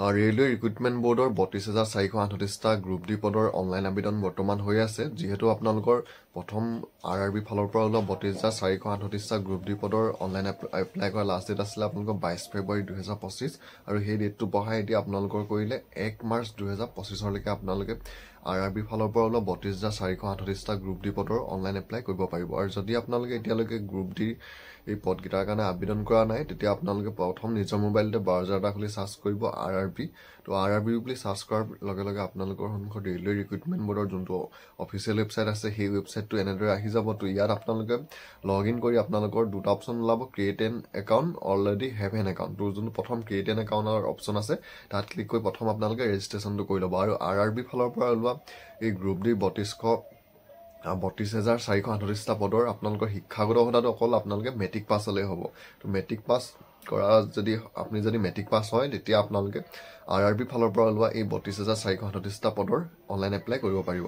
Railway recruitment বৰ্ডৰ ৩২,৪৩৮টা group D পদৰ online আবেদন বৰ্তমান হৈ আছে। যিহেতু আপোনালোকৰ প্ৰথম RRB ফালৰ পৰা ওলোৱা ৩২,৪৩৮টা গ্ৰুপ ডি পদৰ অনলাইন এপ্লাই কৰা লাষ্ট ডেট আছিলে আপোনালোকৰ ২২ ফেব্ৰুৱাৰী ২০২৫ আৰু সেই ডেটটো বঢ়াই এতিয়া আপোনালোকৰ কৰিলে ১ মাৰ্চ ২০২৫লৈকে আপোনালোকে RRB ফালৰ পৰা ওলোৱা ৩২,৪৩৮টা গ্ৰুপ ডি পদৰ অনলাইন এপ্লাই কৰিব পাৰিব। আৰু যদি আপোনালোকে এতিয়ালৈকে গ্ৰুপ ডি এই পদকেইটাৰ কাৰণে আবেদন কৰা নাই তেতিয়া আপোনালোকে প্ৰথম নিজৰ মোবাইলতে ব্ৰাউজাৰ এটা খুলি চাৰ্চ কৰিব RRB। তো RRB বুলি চাৰ্চ কৰাৰ লগে লগে আপোনালোকৰ সন্মুখত ৰেলৱে ৰিক্ৰুটমেণ্ট বৰ্ডৰ যোনটো অফিচিয়েল ৱেবছাইট আছে সেই ৱেবছাইটটো এনেদৰে আহি যাব। তো ইয়াত আপোনালোকে লগ ইন কৰি আপোনালোকৰ দুটা অপশ্যন ওলাব, create N account, already have N account. তো যোনটো প্ৰথম ক্ৰিয়েট এন একাউণ্টৰ অপশ্যন আছে তাত ক্লিক কৰি প্ৰথম আপোনালোকে ৰেজিষ্ট্ৰেশ্যনটো কৰি ল'ব। আৰু RRB ফালৰ পৰা ওলোৱা এই গ্ৰুপ ডি ৩২,৪৩৮টা পদৰ আপোনালোকৰ শিক্ষাগত অৰ্হতাটো অকল আপোনালোকে মেট্ৰিক পাছ হ'লেই হ'ব। তো মেট্ৰিক পাছ কৰা আপুনি যদি মেট্ৰিক পাছ হয় তেতিয়া আপোনালোকে RRB ফালৰ পৰা ওলোৱা এই ৩২,৪৩৮টা পদৰ অনলাইন এপ্লাই কৰিব পাৰিব।